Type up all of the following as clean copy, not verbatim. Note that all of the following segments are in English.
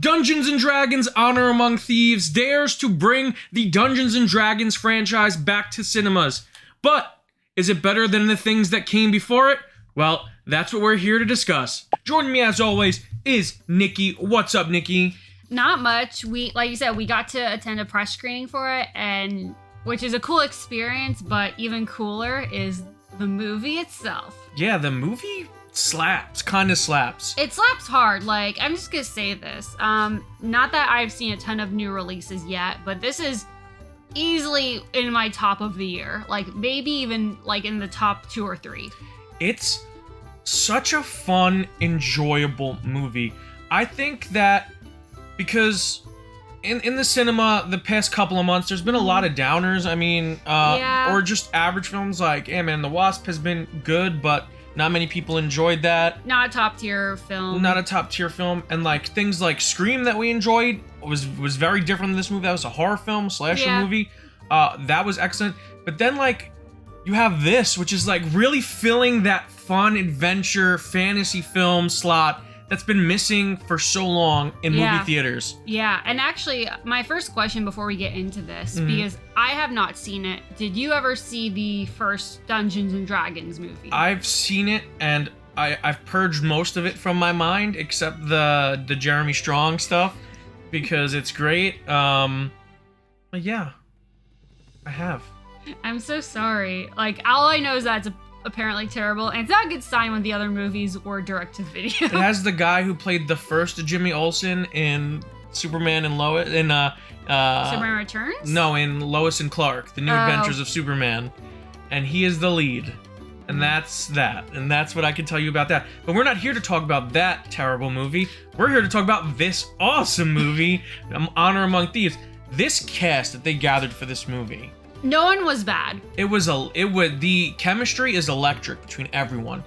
Dungeons & Dragons Honor Among Thieves dares to bring the Dungeons & Dragons franchise back to cinemas. But is it better than the things that came before it? Well, that's what we're here to discuss. Joining me as always is Nikki. What's up, Nikki? Not much. Like you said, we got to attend a press screening for it, and which is a cool experience, but even cooler is the movie itself. Yeah, the movie slaps. Kind of slaps. It slaps hard. Like, I'm just gonna say this. Not that I've seen a ton of new releases yet, but this is easily in my top of the year. Like, maybe even like in the top 2 or 3. It's such a fun, enjoyable movie. I think that because in the cinema the past couple of months, there's been a lot of downers. I mean, or just average films like Ant-Man and the Wasp has been good, but not many people enjoyed that. Not a top tier film. Not a top tier film. And like things like Scream that we enjoyed was very different than this movie. That was a horror film, slasher movie. That was excellent. But then like you have this, which is like really filling that fun adventure fantasy film slot that's been missing for so long in movie theaters. Yeah, and actually, my first question before we get into this, because I have not seen it, did you ever see the first Dungeons and Dragons movie? I've seen it, and I've purged most of it from my mind, except the Jeremy Strong stuff, because it's great. But yeah, I have. I'm so sorry. Like, all I know is that it's apparently terrible, and it's not a good sign when the other movies were direct-to-video. It has the guy who played the first Jimmy Olsen in Superman and Lois in Superman Returns? No, in Lois and Clark, The New Adventures of Superman, and he is the lead. And that's that. And that's what I can tell you about that. But we're not here to talk about that terrible movie. We're here to talk about this awesome movie, Honor Among Thieves. This cast that they gathered for this movie. No one was bad. The chemistry is electric between everyone.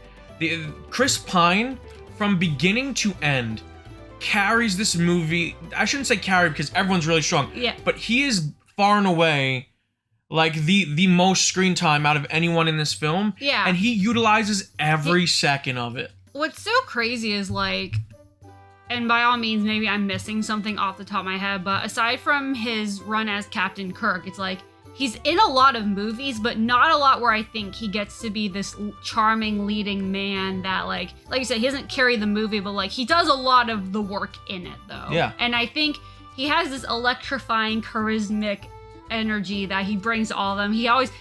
Chris Pine, from beginning to end, carries this movie. I shouldn't say carry because everyone's really strong. Yeah. But he is far and away like the most screen time out of anyone in this film. Yeah. And he utilizes every second of it. What's so crazy is like, and by all means, maybe I'm missing something off the top of my head, but aside from his run as Captain Kirk, it's like, he's in a lot of movies, but not a lot where I think he gets to be this charming leading man that, like you said, he doesn't carry the movie, but like he does a lot of the work in it, though. Yeah. And I think he has this electrifying, charismatic energy that he brings to all of them. He's always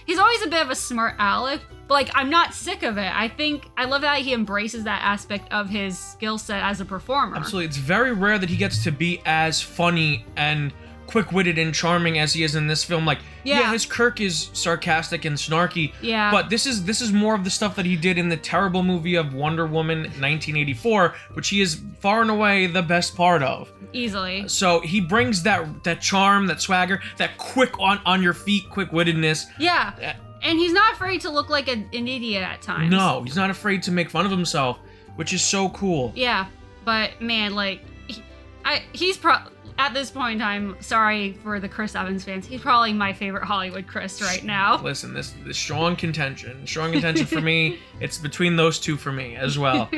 a bit of a smart aleck, but like I'm not sick of it. I love that he embraces that aspect of his skill set as a performer. Absolutely. It's very rare that he gets to be as funny and quick-witted and charming as he is in this film. Like, his Kirk is sarcastic and snarky. Yeah. But this is more of the stuff that he did in the terrible movie of Wonder Woman 1984, which he is far and away the best part of. Easily. So he brings that charm, that swagger, that quick on your feet, quick-wittedness. Yeah. And he's not afraid to look like an idiot at times. No, he's not afraid to make fun of himself, which is so cool. Yeah. But man, like he's at this point in time, sorry for the Chris Evans fans, he's probably my favorite Hollywood Chris right now. Listen, this strong contention for me. It's between those two for me as well.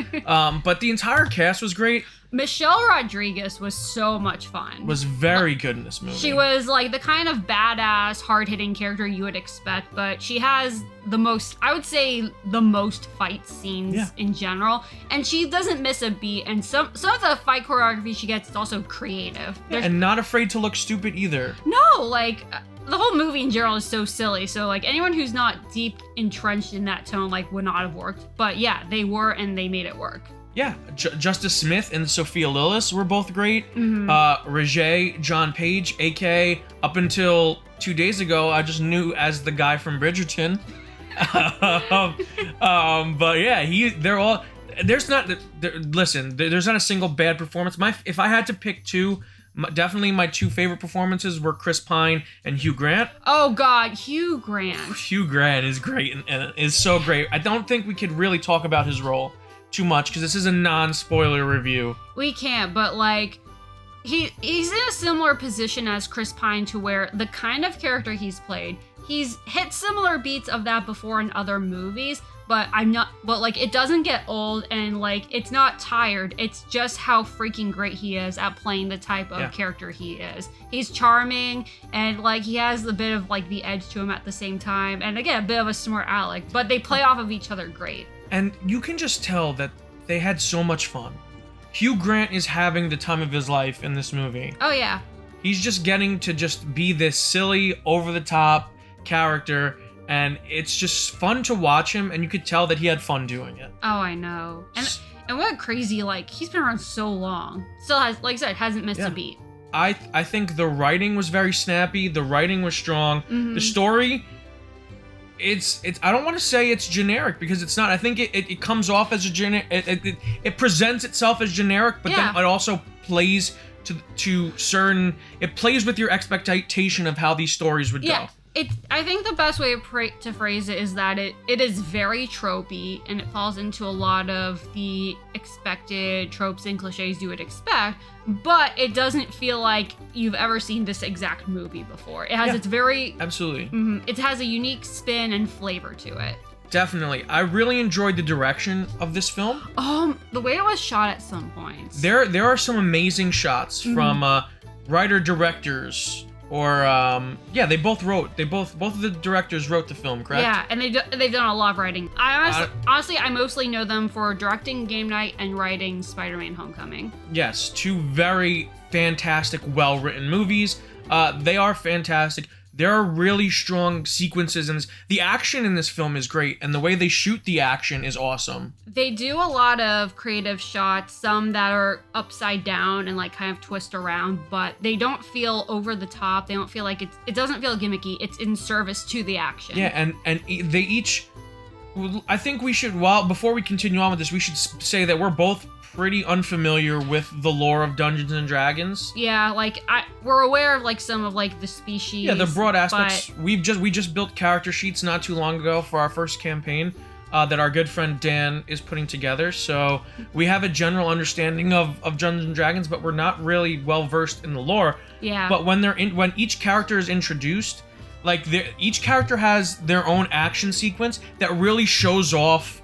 But the entire cast was great. Michelle Rodriguez was so much fun. Was very good in this movie. She was like the kind of badass, hard-hitting character you would expect, but she has the most fight scenes in general, and she doesn't miss a beat, and some of the fight choreography she gets is also creative. And not afraid to look stupid either. No, like the whole movie in general is so silly, so like anyone who's not deep entrenched in that tone like would not have worked, but yeah, they were, and they made it work. Yeah, Justice Smith and Sophia Lillis were both great. Regé-Jean Page, a.k.a. up until 2 days ago, I just knew as the guy from Bridgerton. But yeah, they're all. There's not a single bad performance. If I had to pick two, definitely my two favorite performances were Chris Pine and Hugh Grant. Oh God, Hugh Grant. Hugh Grant is great and is so great. I don't think we could really talk about his role too much because this is a non-spoiler review. We can't, but like he's in a similar position as Chris Pine to where the kind of character he's played, he's hit similar beats of that before in other movies, but like it doesn't get old, and like it's not tired. It's just how freaking great he is at playing the type of character he is. He's charming, and like he has a bit of like the edge to him at the same time, and again, a bit of a smart aleck, but they play off of each other great. And you can just tell that they had so much fun. Hugh Grant is having the time of his life in this movie. Oh yeah. He's just getting to just be this silly, over-the-top character, and it's just fun to watch him, and you could tell that he had fun doing it. Oh, I know. And what crazy, like, he's been around so long. Still has, like I said, hasn't missed a beat. I think the writing was very snappy, the writing was strong, the story, it's I don't want to say it's generic, because it's not. I think it comes off as a it presents itself as generic, but then it also plays to certain, it plays with your expectation of how these stories would go. I think the best way to phrase it is that it is very tropey, and it falls into a lot of the expected tropes and cliches you would expect, but it doesn't feel like you've ever seen this exact movie before. It has its very... Absolutely. It has a unique spin and flavor to it. Definitely. I really enjoyed the direction of this film. The way it was shot at some points. There are some amazing shots from writer-directors, or they both of the directors wrote the film, correct? Yeah, and they've done a lot of writing. Honestly, I mostly know them for directing Game Night and writing Spider-Man: Homecoming. Yes, two very fantastic, well-written movies. They are fantastic. There are really strong sequences, and the action in this film is great, and the way they shoot the action is awesome. They do a lot of creative shots, some that are upside down and like kind of twist around, but they don't feel over the top. They don't feel like it doesn't feel gimmicky. It's in service to the action. Yeah, and they each, I think we should, before we continue on with this, we should say that we're both pretty unfamiliar with the lore of Dungeons and Dragons. Yeah, like we're aware of like some of like the species. Yeah, the broad aspects. We just built character sheets not too long ago for our first campaign that our good friend Dan is putting together. So we have a general understanding of Dungeons and Dragons, but we're not really well versed in the lore. Yeah. But when each character is introduced, like each character has their own action sequence that really shows off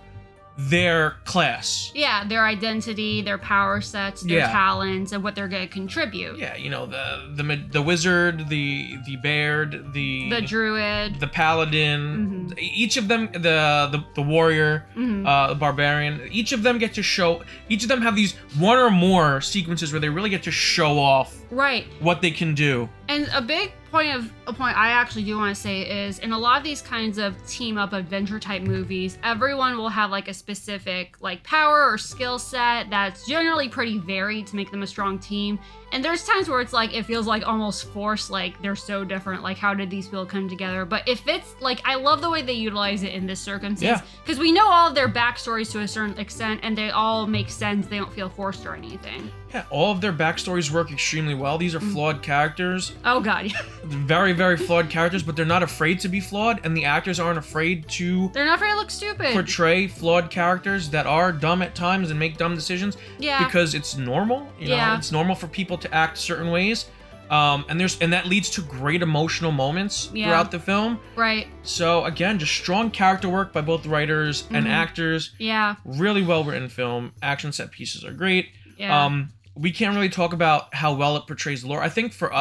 their class. Yeah, their identity, their power sets, their talents, and what they're going to contribute. Yeah, you know, the wizard, the baird, the druid, the paladin, each of them, the warrior, the barbarian, each of them have these one or more sequences where they really get to show off what they can do. And a big point I actually do want to say is, in a lot of these kinds of team up adventure type movies, everyone will have like a specific like power or skill set that's generally pretty varied to make them a strong team. And there's times where it's like, it feels like almost forced, like they're so different, like how did these people come together? But if it's like, I love the way they utilize it in this circumstance, because we know all of their backstories to a certain extent, and they all make sense. They don't feel forced or anything. Yeah, all of their backstories work extremely well. These are flawed characters. Oh god, yeah. Very, very flawed characters, but they're not afraid to be flawed, and the actors aren't afraid to... They're not afraid to look stupid. ...portray flawed characters that are dumb at times and make dumb decisions. Yeah. Because it's normal. You know, it's normal for people to act certain ways. And that leads to great emotional moments throughout the film. Right. So again, just strong character work by both writers and actors. Yeah. Really well written film. Action set pieces are great. Yeah. We can't really talk about how well it portrays lore. I think for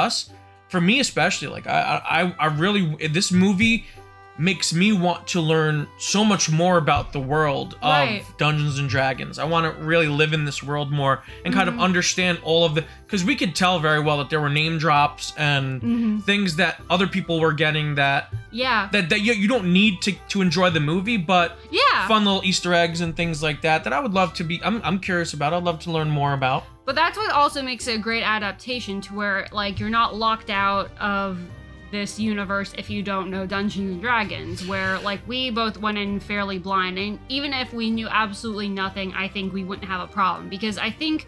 me especially, like I really, this movie makes me want to learn so much more about the world of Dungeons and Dragons. I want to really live in this world more and kind of understand all of because we could tell very well that there were name drops and things that other people were getting that you don't need to enjoy the movie, but fun little Easter eggs and things like that I would love to be, I'm curious about. I'd love to learn more about. But that's what also makes it a great adaptation, to where like you're not locked out of this universe if you don't know Dungeons and Dragons, where like we both went in fairly blind, and even if we knew absolutely nothing, I think we wouldn't have a problem, because I think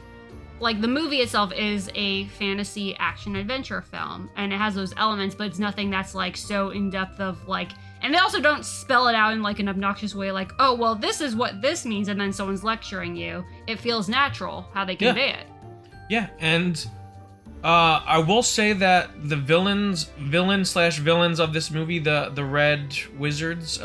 like the movie itself is a fantasy action adventure film, and it has those elements, but it's nothing that's like so in depth of like, and they also don't spell it out in like an obnoxious way, like, oh well, this is what this means, and then someone's lecturing you. It feels natural how they convey it. Yeah, and I will say that the villains of this movie, the Red Wizards,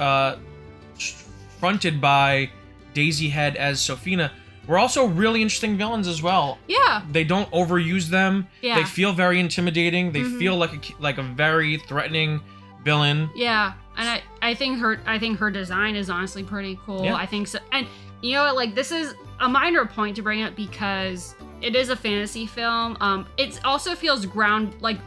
fronted by Daisy Head as Sophia, were also really interesting villains as well. Yeah. They don't overuse them. Yeah. They feel very intimidating. They feel like a very threatening villain. Yeah. And I think her design is honestly pretty cool. Yeah. I think so. And you know what, like, this is a minor point to bring up because it is a fantasy film. It also feels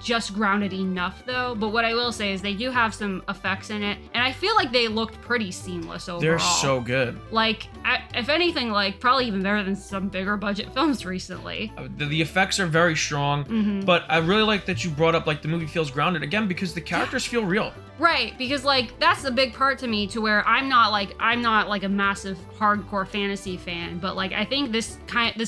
just grounded enough though. But what I will say is they do have some effects in it, and I feel like they looked pretty seamless overall. They're so good. Like, if anything, like probably even better than some bigger budget films recently. The effects are very strong, but I really like that you brought up like the movie feels grounded again because the characters feel real. Right, because like that's the big part to me, to where I'm not like a massive hardcore fantasy fan, but like I think this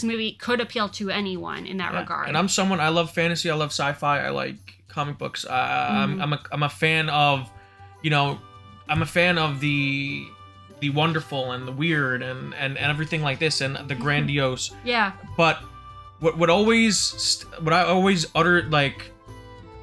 movie could appeal to anyone in that regard. And I love fantasy, I love sci-fi, I like comic books. I'm a fan of, I'm a fan of the wonderful and the weird and everything like this and the grandiose. Yeah. But what I always utter, like,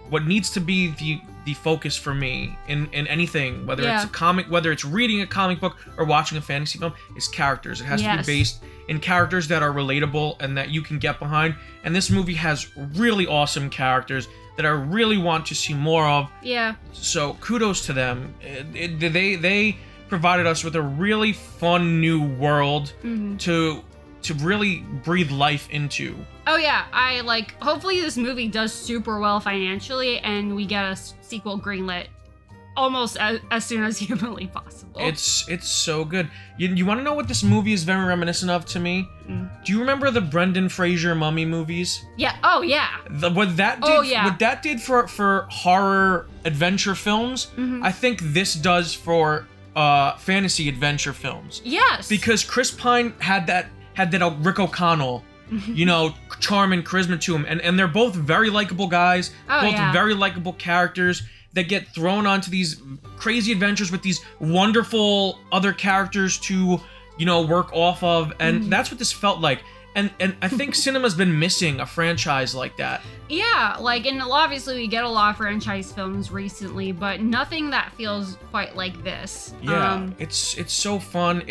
what needs to be the focus for me in anything, whether it's a comic, whether it's reading a comic book or watching a fantasy film, is characters. It has to be based in characters that are relatable and that you can get behind. And this movie has really awesome characters that I really want to see more of. Yeah. So kudos to them. They provided us with a really fun new world to really breathe life into. Oh yeah, hopefully this movie does super well financially and we get a sequel greenlit almost as soon as humanly possible. It's so good. You want to know what this movie is very reminiscent of to me? Do you remember the Brendan Fraser Mummy movies? Yeah. Oh yeah. What that did for horror adventure films, I think this does for fantasy adventure films. Yes. Because Chris Pine had that Rick O'Connell, charm and charisma to him, and they're both very likable guys, very likable characters that get thrown onto these crazy adventures with these wonderful other characters to, work off of, and that's what this felt like. And I think cinema's been missing a franchise like that. Yeah, and obviously we get a lot of franchise films recently, but nothing that feels quite like this. Yeah, it's so fun.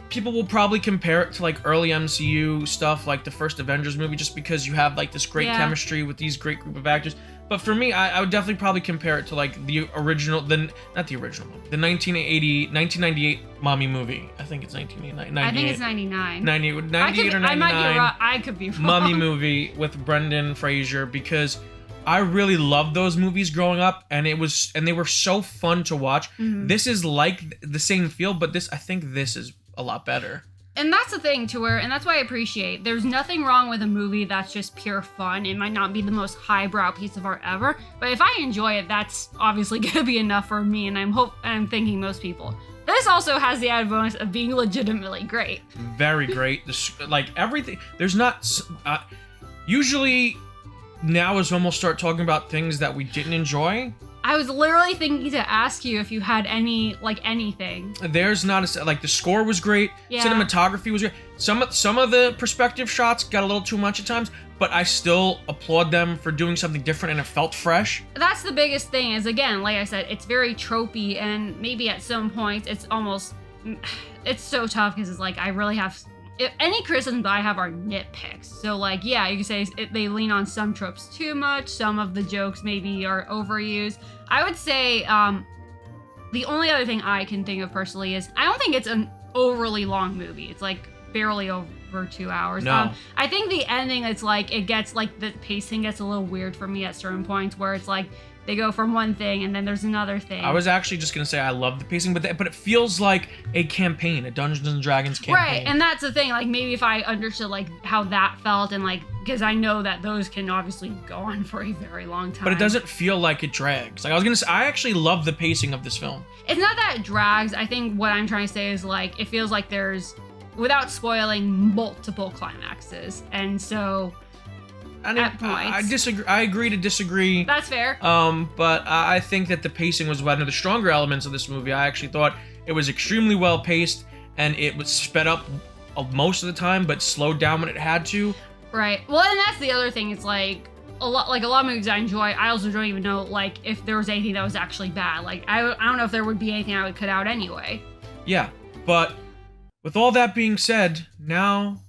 People will probably compare it to like early MCU stuff, like the first Avengers movie, just because you have like this great chemistry with these great group of actors. But for me, I would definitely probably compare it to like the 1998 Mommy movie. I think it's 1998. I think it's 99. 98 or 99. I might be wrong. I could be wrong. Mummy movie with Brendan Fraser, because I really loved those movies growing up, and they were so fun to watch. This is like the same feel, but I think this is a lot better. And that's the thing and that's why I appreciate, there's nothing wrong with a movie that's just pure fun. It might not be the most highbrow piece of art ever, but if I enjoy it, that's obviously gonna be enough for me, and I'm thinking most people. This also has the added bonus of being legitimately great. Very great. Everything. There's not. Usually, now is when we'll start talking about things that we didn't enjoy. I was literally thinking to ask you if you had anything. There's not the score was great. Yeah. Cinematography was great. Some of the perspective shots got a little too much at times, but I still applaud them for doing something different, and it felt fresh. That's the biggest thing is, again, like I said, it's very tropey, and maybe at some points it's so tough because it's like I really have. If any criticisms I have are nitpicks. So you can say they lean on some tropes too much. Some of the jokes maybe are overused. I would say the only other thing I can think of personally is I don't think it's an overly long movie. It's barely over 2 hours. No. I think the ending, it's the pacing gets a little weird for me at certain points where it's they go from one thing and then there's another thing. I was actually just gonna say I love the pacing, but it feels like a campaign, a Dungeons and Dragons campaign. Right, and that's the thing. Maybe if I understood how that felt, and because I know that those can obviously go on for a very long time. But it doesn't feel like it drags. I was gonna say I actually love the pacing of this film. It's not that it drags. I think what I'm trying to say is it feels like there's, without spoiling, multiple climaxes, and so. I disagree. I agree to disagree. That's fair. But I think that the pacing was one of the stronger elements of this movie. I actually thought it was extremely well paced, and it was sped up most of the time, but slowed down when it had to. Right. Well, and that's the other thing. It's a lot of movies I enjoy. I also don't even know if there was anything that was actually bad. I don't know if there would be anything I would cut out anyway. Yeah, but with all that being said, now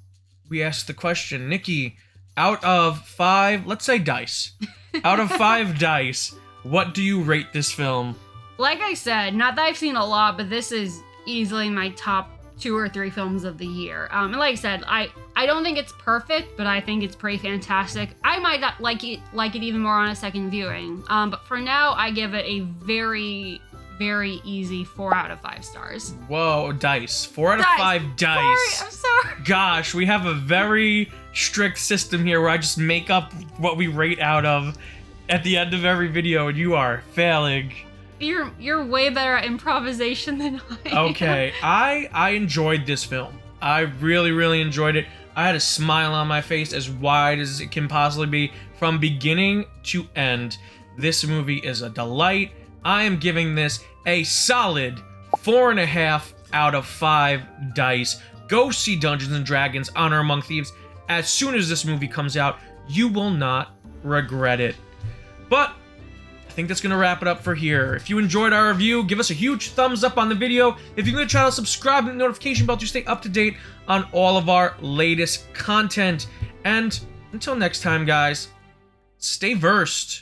we ask the question, Nikki, out of 5, let's say dice, out of 5 dice, what do you rate this film? Like I said, not that I've seen a lot, but this is easily my top 2 or 3 films of the year. And like I said, I don't think it's perfect, but I think it's pretty fantastic. I might not like it even more on a second viewing. But for now, I give it a very, very easy 4 out of 5 stars. Whoa, dice. 4 out of 5 dice. Sorry, I'm sorry. Gosh, we have a very strict system here where I just make up what we rate out of at the end of every video, and you are failing. You're way better at improvisation than I am. Okay, I enjoyed this film. I really, really enjoyed it. I had a smile on my face as wide as it can possibly be from beginning to end. This movie is a delight. I am giving this a solid 4.5 out of 5 dice. Go see Dungeons and Dragons: Honor Among Thieves as soon as this movie comes out. You will not regret it. But I think that's going to wrap it up for here. If you enjoyed our review, give us a huge thumbs up on the video. If you're going to try to subscribe and the notification bell to stay up to date on all of our latest content. And until next time, guys, stay versed.